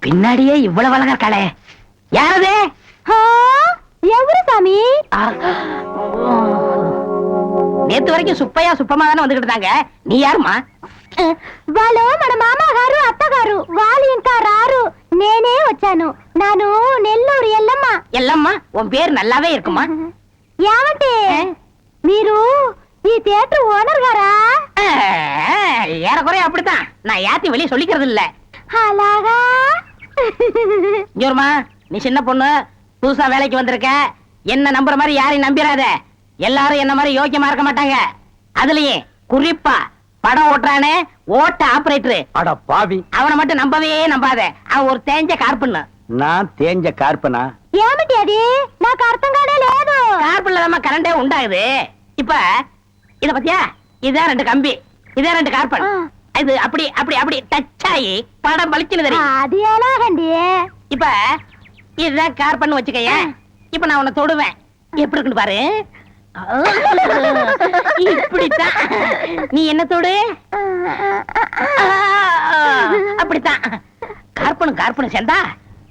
பின்னாடியே இவ்வளவு அழகா இருக்காளே, யாரது? எவரு சாமி? நேத்து வரைக்கும் சுப்பையா சுப்பமா தானே வந்துகிட்டு இருந்தாங்க, நீ யாருமா? వాళ్ళు మన మామగారు అత్తగారు వాళ్ళు ఇంకా రారు, నేనే వచ్చాను. నాను నెల్లూరు ఎల్లమ్మ. ఎల్లమ్మ, உன் பேர் நல்லாவே இருக்குமா? ఏమంటే మీరు ఈ தியேட்டர் ஓனர் గారా? ஏறக்குறைய அப்படித்தான், நான் யாத்தையும் வெளியே சொல்லிக்கிறது இல்ல. అలాగా? ஜோர்மா, நீ சின்ன பொண்ணு, புதுசா வேலைக்கு வந்திருக்க, என்ன நம்புற மாதிரி யாரையும் நம்பிராத. எல்லாரும் என்ன மாதிரி யோக்கியமா இருக்க மாட்டாங்க. அதுலயே குறிப்பா படம் ஓட்டுறானே ஓட்ட ஆபரேட்டர், அட பாவி, அவனை மட்டும் நம்பவே நம்பாத. அவன் ஒரு தேஞ்ச கார்பன். நான் தேஞ்ச கார்பனா? ఏమిటి అది? నాకు అర్థం కానే లేదు. கார்பன்ல தான் கரண்டே உண்டாகுது. இப்ப இத பத்தியா, இதான் 2 கம்பி, இதான் 2 கார்பன். இது அப்படி அப்படி அப்படி டச் ஆகி படம் பளிச்சுன்னு தெரியும். అది ఎలాగండి? இப்ப இதுதான் கார்பன் வச்சுக்கய. இப்ப நான் உன்னை தொடுவேன், எப்படி இருக்குன்னு பாரு. இப்படித்தான் நீ என்ன தொடு, அப்படித்தான். கார்பனும் கார்பனும் சேர்ந்தா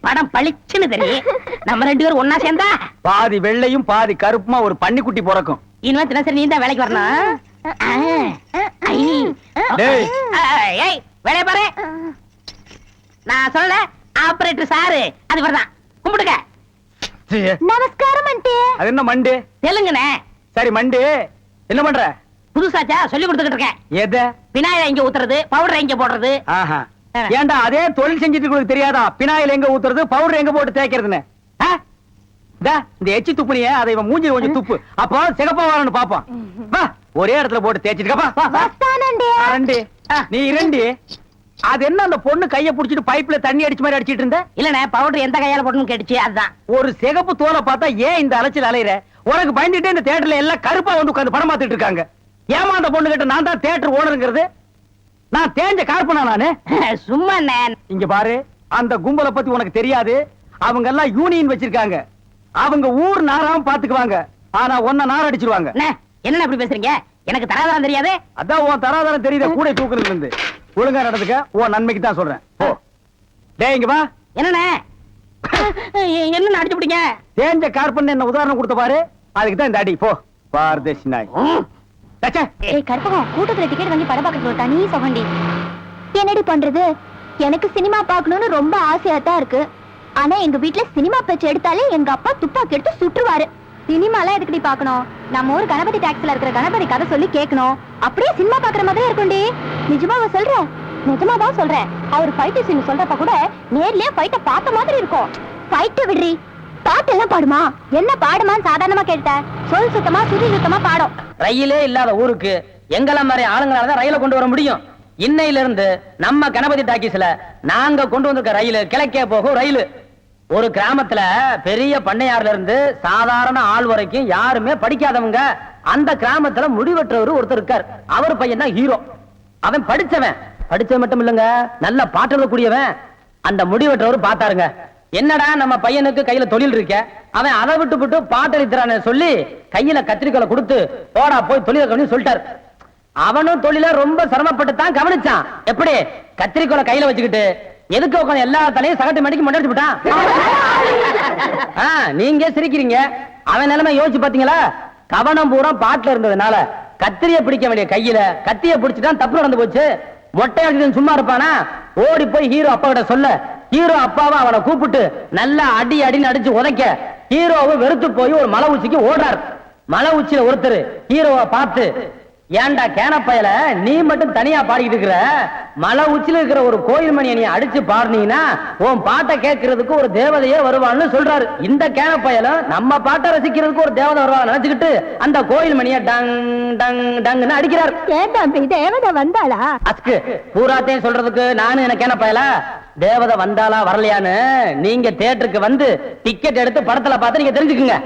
படம் பளிச்சுன்னு தெரியும். நம்ம 2 பேரும் ஒன்னா சேர்ந்தா பாதி வெள்ளையும் பாதி கருப்புமா ஒரு பன்னிக்குட்டி பிறக்கும். இனிமே தினசரி நீ தான் வேலைக்கு வரணும். வேலைய பாரு. நான் சொல்லல, ஆபரேட்டர் சாரு அது வரதான். கும்பிடுங்க. நமஸ்காரம் ஆண்டி. அது என்ன மண்டு? தெலுங்குனே. சரி மண்டு, என்ன பண்ற? புதுசாச்சா சொல்லி கொடுத்துக்கிட்டு இருக்கேன். எத? விநாயகர் எங்க ஊத்துறது, பவுடர் எங்க போடுறது. ஆஹா, ஏண்டா அதே தொழில் செஞ்சுட்டு உங்களுக்கு தெரியாதா? பினாயில் எங்க ஊத்துறது, பவுடர் எங்க போட்டு தேய்க்கிறதுன்னு? இந்த எச்சி துப்புனிய அதை இவன் மூஞ்சி கொஞ்சம் துப்பு, அப்போ சிகப்பா வரணும் பாப்பான். வா, ஒரே இடத்துல போட்டு தேய்ச்சிட்டு நீ இரண்டி. அது என்ன அந்த பொண்ணு கைய புடிச்சிட்டு பைப்ல தண்ணி அடிச்ச மாதிரி அடிச்சிட்டு இருந்த? இல்லனே, பவுடர் எந்த கையால போடணும்னு கேட்டுச்சு, அதுதான். ஒரு சிகப்பு தோலை பார்த்தா ஏன் இந்த அலைச்சல் அலையிற? உனக்கு பயந்துட்டே இந்த தியேட்டர்ல எல்லாம் கருப்பா வந்து உட்கார்ந்து படம் பார்த்துட்டு இருக்காங்க. ஏமா அந்த பொண்ணு கிட்ட நான் தான் தியேட்டர் ஓனருங்கிறது? நான் தேஞ்ச கார்பனா நானு? சும்மா இங்க பாரு, அந்த கும்பலை பத்தி உனக்கு தெரியாது. அவங்க எல்லாம் யூனியன் வச்சிருக்காங்க. அவங்க ஊர் நாராம பாத்துக்குவாங்க, ஆனா உன்ன நார அடிச்சிருவாங்க. என்ன அப்படி பேசுறீங்க? எனக்கு தராதரம் தெரியாது. அதான் உன் தராதரம் தெரியுத, கூட தூக்குறதுல இருந்து. ஒழுங்கா நடந்துக்க, உன் நன்மைக்கு தான் சொல்றேன். போ. டேய் இங்க வா. என்னண்ணே? என்ன அடிச்சு பிடிங்க? தேஞ்ச கார்பன் என்ன உதாரணம் கொடுத்த பாரு, அதுக்கு தான் இந்த அடி. போ பாரதேசி நாய். கற்பகம், கூட்டத்துல டிக்கெட் வாங்கி படம் பார்க்க தனி சொகண்டி. என்னடி பண்றது? எனக்கு சினிமா பார்க்கணும்னு ரொம்ப ஆசையா தான் இருக்கு. ஆனா எங்க வீட்டுல சினிமா பேச்சு எடுத்தாலே எங்க அப்பா துப்பாக்கி எடுத்து சுற்றுவாரு. சினிமா எல்லாம் எதுக்கடி பாக்கணும்? நம்ம ஊர் கணபதி டாக்ஸ்ல இருக்கிற கணபதி கதை சொல்லி கேட்கணும். அப்படியே சினிமா பாக்குற மாதிரி இருக்கும்டி. நிஜமாவா சொல்றேன்? நிஜமாதான் சொல்றேன். அவர் ஃபைட் சீன் சொல்றப்ப கூட நேர்லயே ஃபைட்ட பார்த்த மாதிரி இருக்கும். ஃபைட்ட விடுறி, பாட்டு எல்லாம் பாடுமா? என்ன பாடுமான்னு சாதாரணமா கேட்ட, சொல் சுத்தமா சுதி சுத்தமா பாடும். ரயிலே இல்லாத ஊருக்கு எங்கெல்லாம் மாதிரி ஆளுங்களால ரயில கொண்டு வர முடியும். இன்னையில இருந்து நம்ம கணபதி டாக்கீஸ்ல நாங்க கொண்டு வந்திருக்க ரயில் கிழக்கே போகும் ரயில். ஒரு கிராமத்துல பெரிய பண்ணையார்ல இருந்து சாதாரண ஆள் வரைக்கும் யாருமே படிக்காதவங்க. அந்த கிராமத்துல முடிவெற்றவர் ஒருத்தர் இருக்கார். அவர் பையன் தான் ஹீரோ. அவன் படிச்சவன் மட்டும் இல்லங்க, நல்ல பாட்டு எழுதக்கூடியவன். அந்த முடிவெற்றவர் பார்த்தாருங்க, என்னடா நம்ம பையனுக்கு கையில தொழில் இருக்க, அவன் அதை விட்டு பாட்டு எழுதுறான்னு சொல்லி கையில கத்திரிக்கோலை கொடுத்து போடா போய் தொழில கவனி சொல்லிட்டாரு. அவனும் தொழில ரொம்ப சிரமப்பட்டு தான் கவனிச்சான். எப்படி? கத்திரிக்கோலை கையில வச்சுக்கிட்டு எதுக்கு உட்காந்து எல்லா தலையும் சகட்டு மணிக்கு முன்னாடி விட்டான். நீங்க சிரிக்கிறீங்க, அவன் நிலைமை யோசிச்சு பாத்தீங்களா? கவனம் பூரா பாட்டுல இருந்ததுனால கத்திரிய பிடிக்க வேண்டிய கையில கத்திய பிடிச்சுதான் தப்பு நடந்து போச்சு. மொட்டை சும்மா இருப்பானா? ஓடி போய் ஹீரோ அப்பா கிட்ட சொல்ல, ஹீரோ அப்பாவை அவனை கூப்பிட்டு நல்லா அடி அடின்னு அடிச்சு உதைக்க, ஹீரோவை வெறுத்து போய் ஒரு மலை உச்சிக்கு ஓடுறார். மலை உச்சியில ஒருத்தர் ஹீரோவை பார்த்து, ஏண்டா கேனப்பையில நீ மட்டும் தனியா பாடிக்கிட்டு இருக்கிற, மலை உச்சில இருக்கிற ஒரு கோயில் மணியை நீ அடிச்சு பாடுனீங்கன்னா உன் பாட்டை கேட்கறதுக்கு ஒரு தேவதையே வருவான்னு சொல்றாரு. இந்த கேனப்பையில நம்ம பாட்டை ரசிக்கிறதுக்கு ஒரு தேவதை வருவா நினைச்சுக்கிட்டு அந்த கோயில் மணியை டங் டங் டங்னு அடிக்கிறார். தேவதை வந்தாளா? அஸ்கு பூராத்தையும் சொல்றதுக்கு நானு என்ன கேனப்பையில தேவதை வந்தாளா வரலையான்னு நீங்க தியேட்டருக்கு வந்து டிக்கெட் எடுத்து படத்துல பார்த்து நீங்க தெரிஞ்சுக்குங்க.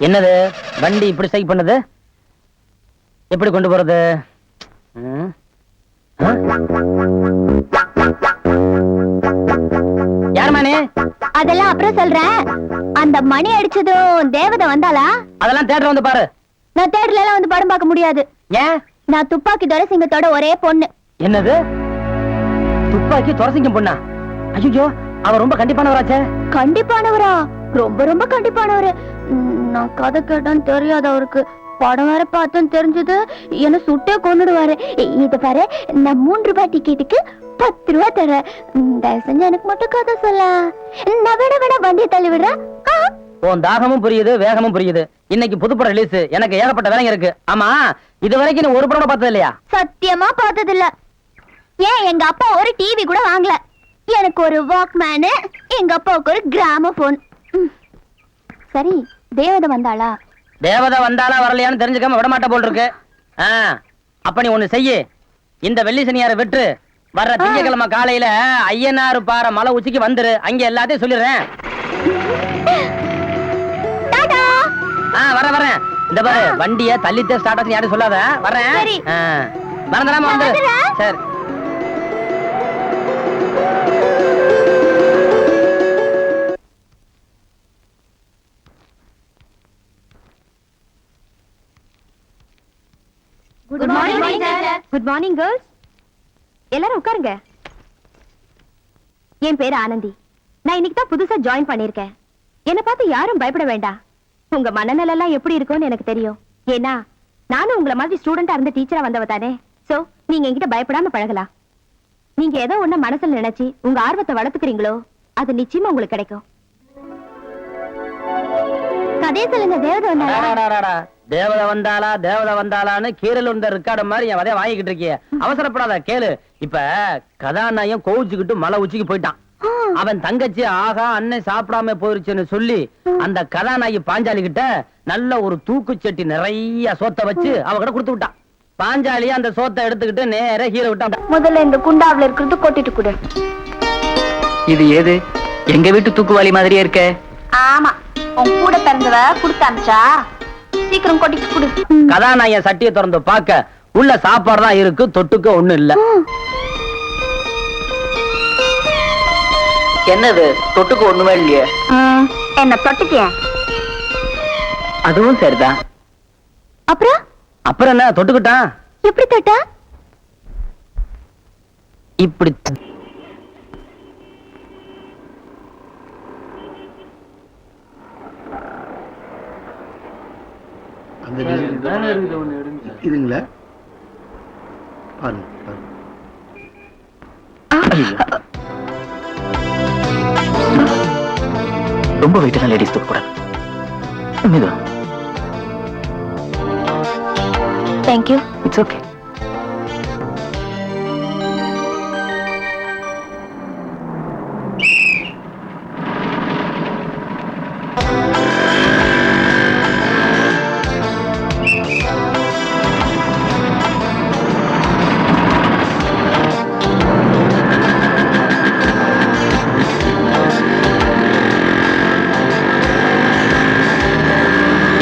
என்னது வண்டி இப்படி ஸ்ட்ரைக் பண்ணுது? எப்படி கொண்டு போறது? யார் மணி? அதெல்லாம் அப்புறம் சொல்றேன். அந்த மணி அடிச்சதும் தேவதை வந்தாளா? அதெல்லாம் தேட்டர் வந்து பாரு. நான் தேட்டர்ல எல்லாம் வந்து படம் பார்க்க முடியாது. ஏன்? நான் துப்பாக்கி துரைசிங்கத்தோட ஒரே பொண்ணு. என்னது? துப்பாக்கி துரைசிங்கம் பொண்ணா? ஐயோ, அவ ரொம்ப கண்டிப்பானவராச்சே. கண்டிப்பானவரா? ரொம்ப ரொம்ப கண்டிப்பானவரு. நான் கதை கேட்டான்னு தெரியாது அவருக்கு. படம் வேற பார்த்தேன்னு தெரிஞ்சது என்ன சுட்டே கொண்டுடுவாரு. இது பாரு, நான் 3 ரூபாய் டிக்கெட்டுக்கு 10 ரூபாய் தரேன். தயவு செஞ்சு எனக்கு மட்டும் கதை சொல்ல. நான் விட வண்டியை தள்ளி விடுறேன். உன் தாகமும் புரியுது, வேகமும் புரியுது. இன்னைக்கு புதுப்படம் ரிலீஸ். எனக்கு ஏகப்பட்ட வேலைங்க இருக்கு. ஆமா, இது வரைக்கும் நீ ஒரு படம் பார்த்தது இல்லையா? சத்தியமா பார்த்தது இல்ல. ஏன் எங்க அப்பா ஒரு டிவி கூட வாங்கல. எனக்கு ஒரு வாக்மேனு, எங்க அப்பாவுக்கு ஒரு கிராமபோன். சரி, தேவதை வந்தாளா? தேவதை வந்தாளா வரலையான்னு தெரிஞ்சுக்காம விடமாட்ட போல் இருக்கு. அப்ப நீ ஒண்ணு செய்யு. இந்த வெள்ளி சனியாரை விட்டு வர்ற திங்கக்கிழமை காலையில ஐயனாறு பாறை மலை உச்சிக்கு வந்துரு. அங்க எல்லாத்தையும் சொல்லிடுறேன். வரேன். இந்த பாரு, வண்டிய தள்ளித்தே ஸ்டார்ட் ஆச்சு யாரும் சொல்லாத. வரேன். மறந்துடாம வந்து. சரி. Good morning sir. Good morning girls. எல்லாரும் உட்காருங்க. என் பேரு ஆனந்தி. நான் இன்னைக்கு தான் புதுசா ஜாயின் பண்ணிருக்கேன். என்ன பார்த்து யாரும் பயப்பட வேண்டாம். உங்க மனநல எல்லாம் எப்படி இருக்கும்னு எனக்கு தெரியும். ஏன்னா நானும் உங்களை மாதிரி ஸ்டூடெண்டா இருந்து டீச்சரா வந்தவ தானே. சோ நீங்க என்கிட்ட பயப்படாம பழகலாம். நீங்க ஏதோ ஒண்ணு மனசுல நினைச்சு உங்க ஆர்வத்தை வளர்த்துக்கிறீங்களோ அது நிச்சயமா உங்களுக்கு கிடைக்கும். கதையை சொல்லுங்க. தேவதை வந்தாளா தேவதை வந்தாளான்னு கீரல் இருந்த ரெக்கார்டு மாதிரி என் வதைய வாங்கிக்கிட்டு இருக்கிய. அவசரப்படாத, கேளு. இப்ப கதாநாயகம் கோவிச்சுக்கிட்டு மலை உச்சிக்கு போயிட்டான். அவன் தங்கச்சி ஆகா அண்ணன் சாப்பிடாம போயிருச்சுன்னு சொல்லி அந்த கதாநாயகி பாஞ்சாலி கிட்ட நல்ல ஒரு தூக்குச்சட்டி நிறைய சோத்தை வச்சு அவகிட்ட கொடுத்து விட்டான். பாஞ்சாலி அந்த சோத்தை எடுத்துக்கிட்டு நேர ஹீரோ விட்டான். முதல்ல இந்த குண்டாவில இருக்கிறது கொட்டிட்டு கொடு. இது ஏது? எங்க வீட்டு தூக்குவாளி மாதிரியே இருக்க. ஆமா, உன் கூட பிறந்தவ குடுத்தாச்சா? சீக்கிரம் கொட்டிட்டு கொடு. கதாநாயகன் சட்டியை திறந்து பார்க்க உள்ள சாப்பாடு தான் இருக்கு, தொட்டுக்க ஒண்ணு இல்ல. என்னது தொட்டுக்க ஒண்ணுமே இல்லையே? என்ன தொட்டுக்க? அதுவும் சரிதான். அப்புறம் என்ன தொட்டுக்கிட்டான்? எப்படி தொட்டா? இப்படி. இதுங்களா பாருங்க. ரொம்ப வெயிட்டான லேடிஸ் தூக்க கூடாது. Thank you. It's okay.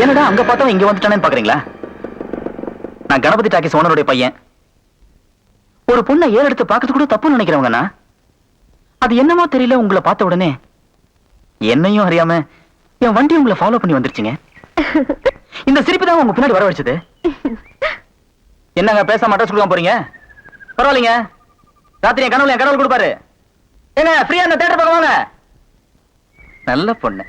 என்னடா அங்க பார்த்தா இங்க வந்துட்டானேன்னு பாக்குறீங்களா? நான் கணபதி டாக்கிஸ் ஓனருடைய பையன். ஒரு பொண்ணை ஏறெடுத்து பார்க்கறது கூட தப்புன்னு நினைக்கிறவங்கண்ணா. அது என்னமோ தெரியல, உங்களை பார்த்த உடனே என்னையும் அறியாம என் வண்டி உங்களை ஃபாலோ பண்ணி வந்துருச்சுங்க. இந்த சிரிப்பு தான் உங்க பின்னாடி வரவழைச்சது. என்னங்க பேசாம அட்ரஸ் கொடுக்க போறீங்க? பரவாயில்லைங்க, ராத்திரி என் கனவுல என் கடவுள் கொடுப்பாரு. ஏங்க ஃப்ரீயா அந்த தேட்டர் பார்க்க வாங்க. நல்ல பொண்ணு.